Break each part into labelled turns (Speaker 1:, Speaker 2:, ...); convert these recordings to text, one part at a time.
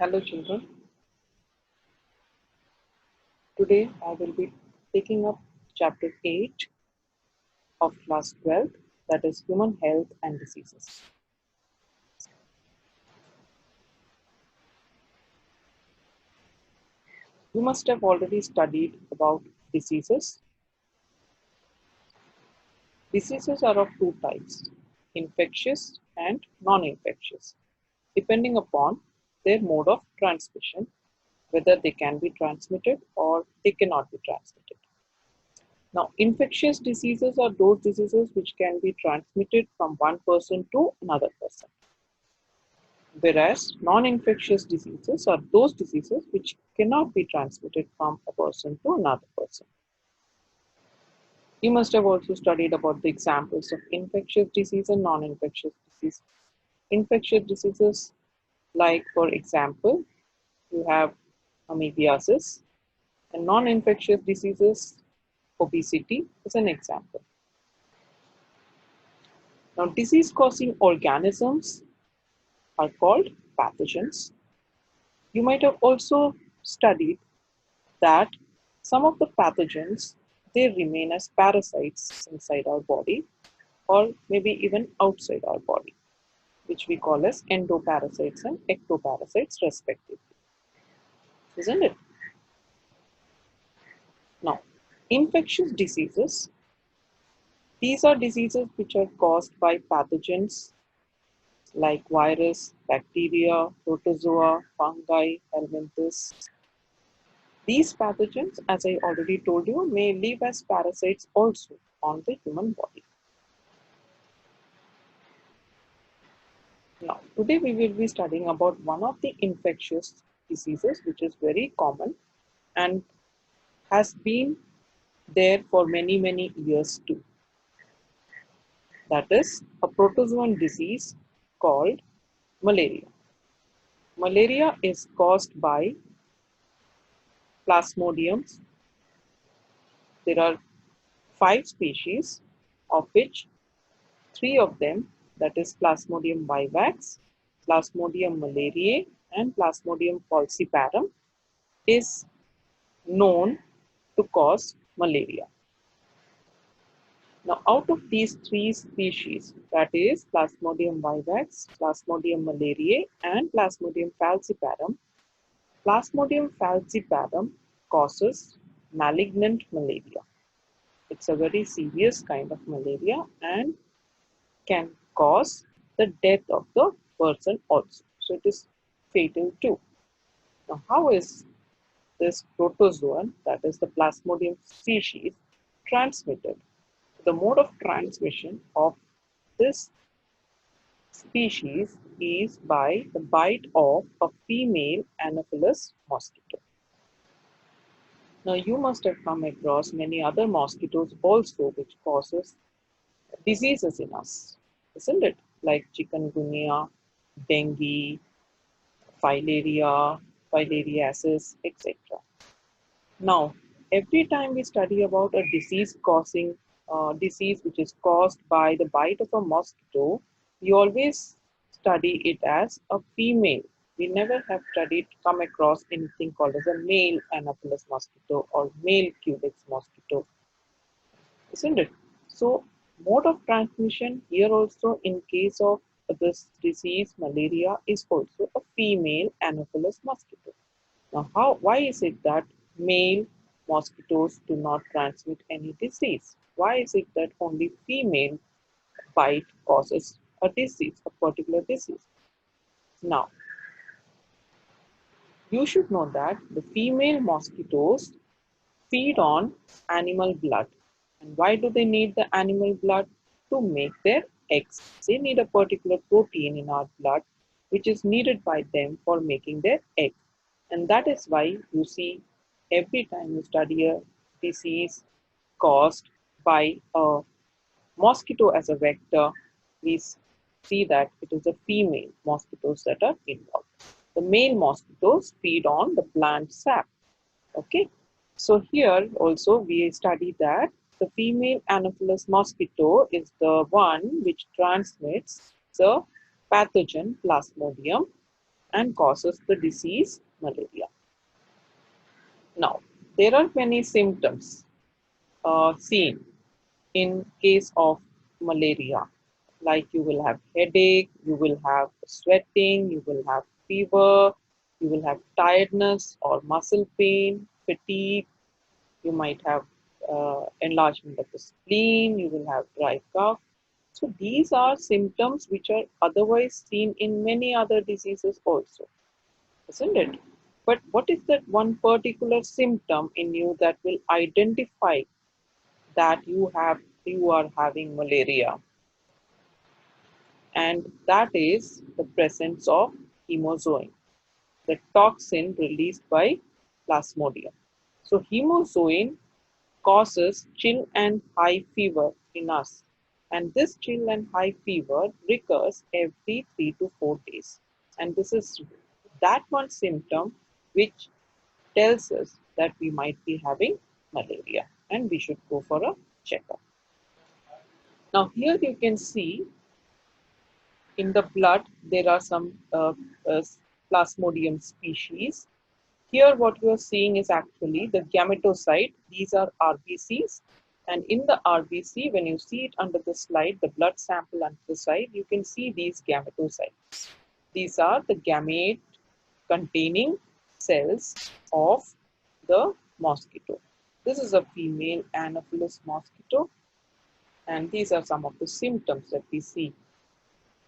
Speaker 1: Hello children, today I will be taking up chapter 8 of class 12, that is human health and diseases. You must have already studied about diseases. Diseases are of two types, infectious and non-infectious, depending upon their mode of transmission, whether they can be transmitted or they cannot be transmitted. Now, infectious diseases are those diseases which can be transmitted from one person to another person. Whereas non-infectious diseases are those diseases which cannot be transmitted from a person to another person. You must have also studied about the examples of infectious disease and non-infectious disease. Infectious diseases, like for example, you have amoebiasis, and non-infectious diseases, obesity is an example. Now, disease-causing organisms are called pathogens. You might have also studied that some of the pathogens, they remain as parasites inside our body or maybe even outside our body, which we call as endoparasites and ectoparasites respectively, isn't it? Now, infectious diseases, these are diseases which are caused by pathogens like virus, bacteria, protozoa, fungi, helminthes. These pathogens, as I already told you, may live as parasites also on the human body. Now, today we will be studying about one of the infectious diseases which is very common and has been there for many years too. That is a protozoan disease called malaria. Malaria is caused by Plasmodiums. There are 5 species, of which 3 of them, that is Plasmodium vivax, Plasmodium malariae, and Plasmodium falciparum, is known to cause malaria. Now, out of these 3 species, that is Plasmodium vivax, Plasmodium malariae, and Plasmodium falciparum, Plasmodium falciparum causes malignant malaria. It's a very serious kind of malaria and can cause the death of the person also. So it is fatal too. Now, how is this protozoan, that is the Plasmodium species, transmitted? The mode of transmission of this species is by the bite of a female Anopheles mosquito. Now, you must have come across many other mosquitoes also which causes diseases in us, isn't it? Like chikungunya, dengue, filaria, filariasis, etc. Now, every time we study about a disease-causing disease which is caused by the bite of a mosquito, we always study it as a female. We never have come across anything called as a male Anopheles mosquito or male Culex mosquito, isn't it? So, mode of transmission here also in case of this disease, malaria, is also a female Anopheles mosquito. Now, why is it that male mosquitoes do not transmit any disease? Why is it that only female bite causes a disease, a particular disease? Now, you should know that the female mosquitoes feed on animal blood. And why do they need the animal blood? To make their eggs. They need a particular protein in our blood which is needed by them for making their egg. And that is why you see every time you study a disease caused by a mosquito as a vector, we see that it is the female mosquitoes that are involved. The male mosquitoes feed on the plant sap. Okay, so here also we study that the female Anopheles mosquito is the one which transmits the pathogen Plasmodium and causes the disease malaria. Now, there are many symptoms seen in case of malaria. Like you will have headache, you will have sweating, you will have fever, you will have tiredness or muscle pain, fatigue, you might have enlargement of the spleen, you will have dry cough. So these are symptoms which are otherwise seen in many other diseases also, isn't it? But what is that one particular symptom in you that will identify that you are having malaria? And that is the presence of hemozoin, the toxin released by Plasmodium. So hemozoin causes chill and high fever in us. And this chill and high fever recurs every 3 to 4 days. And this is that one symptom which tells us that we might be having malaria and we should go for a checkup. Now, here you can see in the blood there are some uh, Plasmodium species. Here what you are seeing is actually the gametocyte. These are RBCs. And in the RBC, when you see it under the slide, the blood sample under the slide, you can see these gametocytes. These are the gamete containing cells of the mosquito. This is a female Anopheles mosquito. And these are some of the symptoms that we see.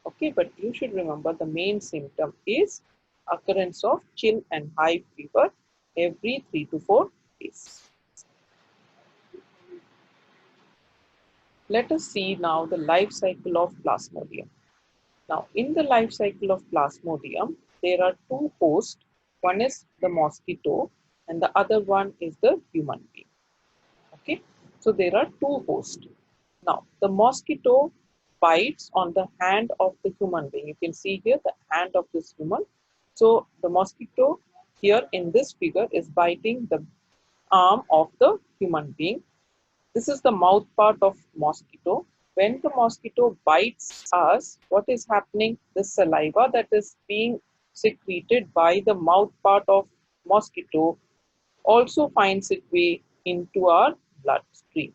Speaker 1: Okay, but you should remember the main symptom is occurrence of chill and high fever every 3 to 4 days. Let us see now the life cycle of Plasmodium. Now, in the life cycle of Plasmodium, there are two hosts. One is the mosquito and the other one is the human being. Okay, so there are two hosts. Now, the mosquito bites on the hand of the human being. You can see here the hand of this human. So, the mosquito here in this figure is biting the arm of the human being. This is the mouth part of mosquito. When the mosquito bites us, what is happening? The saliva that is being secreted by the mouth part of mosquito also finds its way into our bloodstream.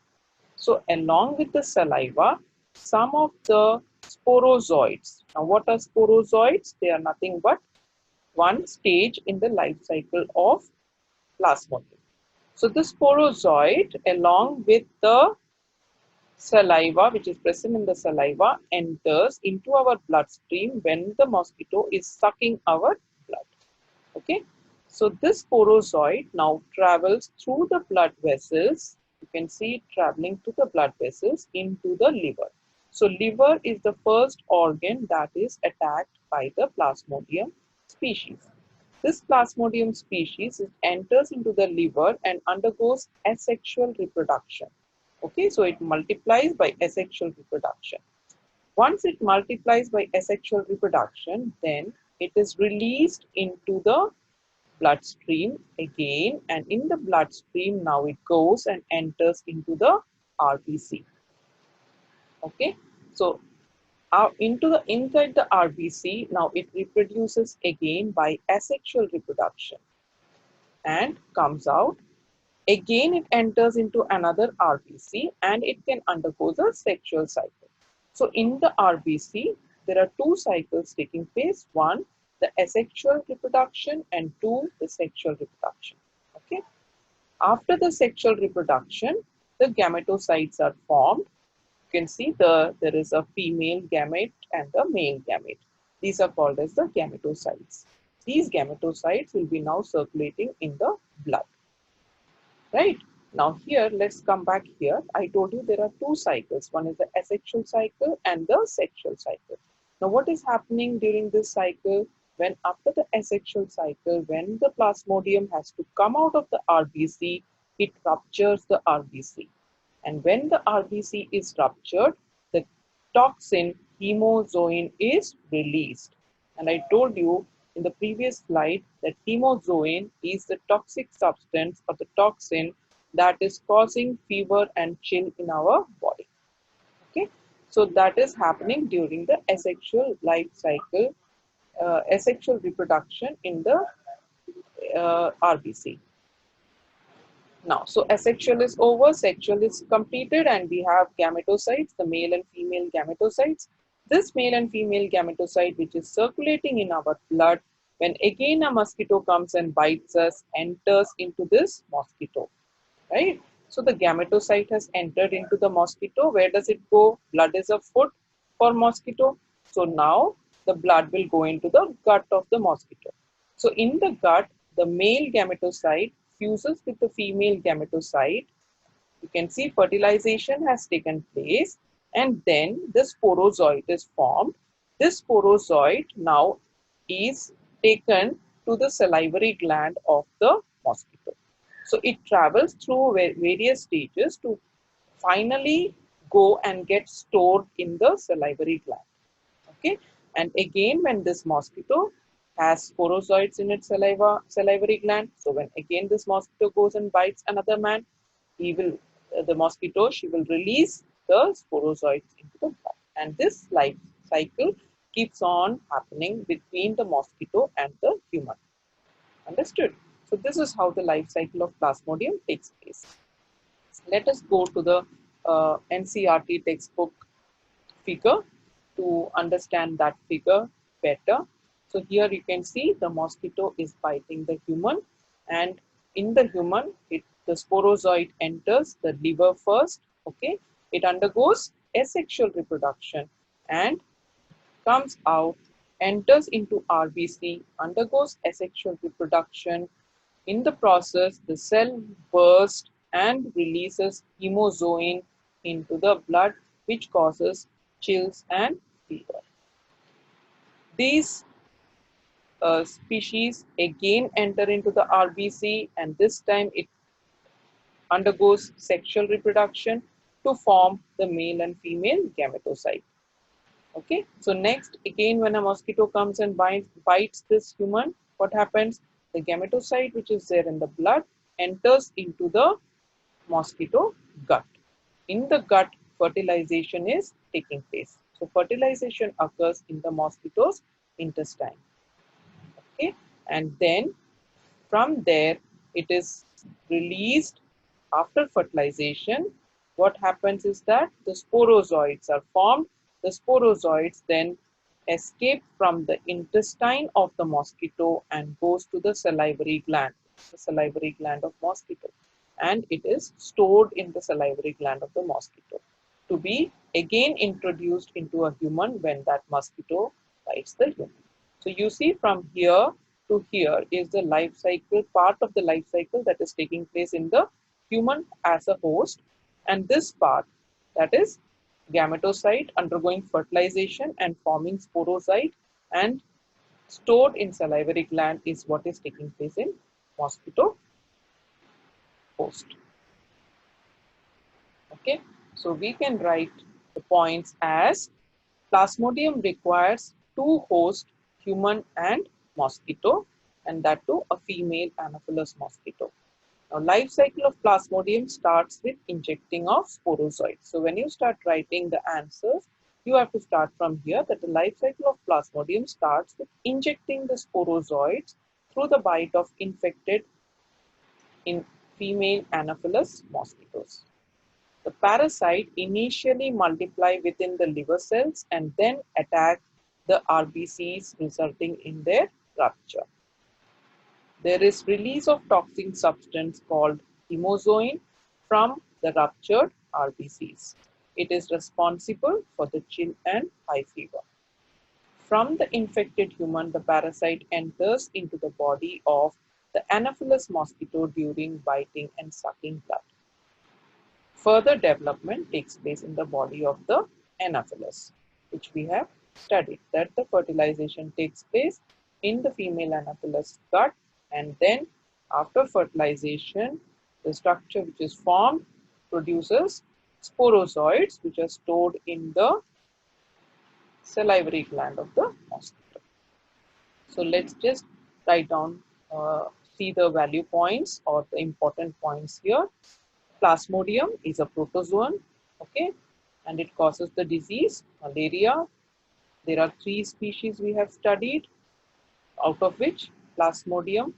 Speaker 1: So along with the saliva, some of the sporozoites. Now what are sporozoites? They are nothing but one stage in the life cycle of Plasmodium. So the sporozoite along with the saliva, which is present in the saliva, enters into our bloodstream when the mosquito is sucking our blood. Okay, so this sporozoite now travels through the blood vessels. You can see it traveling to the blood vessels into the liver. So liver is the first organ that is attacked by the Plasmodium species. This Plasmodium species enters into the liver and undergoes asexual reproduction. Okay, so it multiplies by asexual reproduction. Once it multiplies by asexual reproduction, then it is released into the bloodstream again, and in the bloodstream now it goes and enters into the RBC. Okay, so inside the RBC now it reproduces again by asexual reproduction and comes out. Again it enters into another RBC and it can undergo the sexual cycle. So in the RBC, there are two cycles taking place. One, the asexual reproduction, and two, the sexual reproduction. Okay. After the sexual reproduction, the gametocytes are formed. You can see there is a female gamete and the male gamete. These are called as the gametocytes. These gametocytes will be now circulating in the blood. Right? Now here, let's come back here. I told you there are two cycles. One is the asexual cycle and the sexual cycle. Now what is happening during this cycle? When after the asexual cycle, when the Plasmodium has to come out of the RBC, it ruptures the RBC. And when the RBC is ruptured, the toxin hemozoin is released. And I told you in the previous slide that hemozoin is the toxic substance or the toxin that is causing fever and chill in our body. Okay, so that is happening during the asexual life cycle asexual reproduction in the RBC. Now, so asexual is over, sexual is completed, and we have gametocytes, the male and female gametocytes. This male and female gametocyte, which is circulating in our blood, when again a mosquito comes and bites us, enters into this mosquito, right? So the gametocyte has entered into the mosquito. Where does it go? Blood is a food for mosquito. So now the blood will go into the gut of the mosquito. So in the gut, the male gametocyte fuses with the female gametocyte. You can see fertilization has taken place, and then the sporozoid is formed. This sporozoid now is taken to the salivary gland of the mosquito. So it travels through various stages to finally go and get stored in the salivary gland. Okay, and again, when this mosquito has sporozoids in its salivary gland, so when again this mosquito goes and bites another man, he will the mosquito, she will release the sporozoids into the blood, and this life cycle keeps on happening between the mosquito and the human. Understood? So this is how the life cycle of Plasmodium takes place. Let us go to the NCRT textbook figure to understand that figure better. So here you can see the mosquito is biting the human, and in the human, the sporozoid enters the liver first. Okay, it undergoes asexual reproduction and comes out, enters into RBC, undergoes asexual reproduction. In the process, the cell bursts and releases hemozoin into the blood, which causes chills and fever. These species again enter into the RBC, and this time it undergoes sexual reproduction to form the male and female gametocyte. Okay, so next, again, when a mosquito comes and bites this human, what happens? The gametocyte, which is there in the blood, enters into the mosquito gut. In the gut, fertilization is taking place. So fertilization occurs in the mosquito's intestine. Okay, and then from there, it is released after fertilization. What happens is that the sporozoids are formed. The sporozoids then escape from the intestine of the mosquito and goes to the salivary gland of mosquito, and it is stored in the salivary gland of the mosquito to be again introduced into a human when that mosquito bites the human. So you see, from here to here is the life cycle, part of the life cycle that is taking place in the human as a host, and this part, that is gametocyte undergoing fertilization and forming sporozoite and stored in salivary gland, is what is taking place in mosquito host. Okay, so we can write the points as Plasmodium requires two hosts, human and mosquito, and that too a female Anopheles mosquito. Now, life cycle of Plasmodium starts with injecting of sporozoids. So when you start writing the answers, you have to start from here, that the life cycle of Plasmodium starts with injecting the sporozoids through the bite of infected in female Anopheles mosquitoes. The parasite initially multiply within the liver cells and then attack the RBCs, resulting in their rupture. There is release of toxic substance called hemozoin from the ruptured RBCs. It is responsible for the chill and high fever. From the infected human, the parasite enters into the body of the Anopheles mosquito during biting and sucking blood. Further development takes place in the body of the Anopheles, which we have studied, that the fertilization takes place in the female Anopheles gut, and then after fertilization, the structure which is formed produces sporozoids, which are stored in the salivary gland of the mosquito. So let's just write down, see the value points or the important points here. Plasmodium is a protozoan, okay, and it causes the disease malaria. There are 3 species we have studied. out of which Plasmodium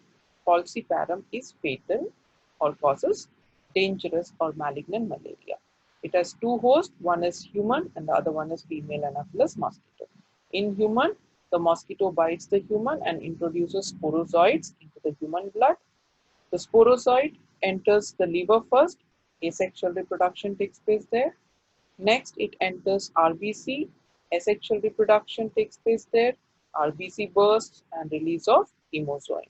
Speaker 1: falciparum is fatal or causes dangerous or malignant malaria. It has two hosts, one is human and the other one is female Anopheles mosquito. In human, the mosquito bites the human and introduces sporozoites into the human blood. The sporozoite enters the liver first, asexual reproduction takes place there. Next, it enters RBC, asexual reproduction takes place there, RBC bursts and release of hemozoin.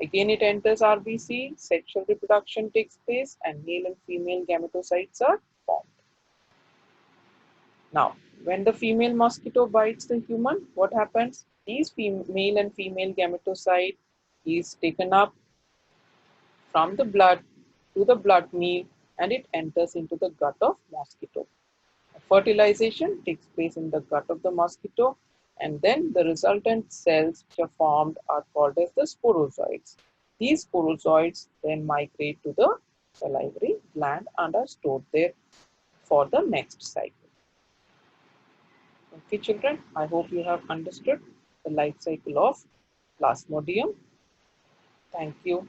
Speaker 1: Again, it enters RBC, sexual reproduction takes place, and male and female gametocytes are formed. Now, when the female mosquito bites the human, what happens? These male and female gametocyte is taken up from the blood to the blood meal and it enters into the gut of mosquito. Fertilization takes place in the gut of the mosquito and then the resultant cells which are formed are called as the sporozoites. These sporozoites then migrate to the salivary gland and are stored there for the next cycle. Okay, children, I hope you have understood the life cycle of Plasmodium. Thank you.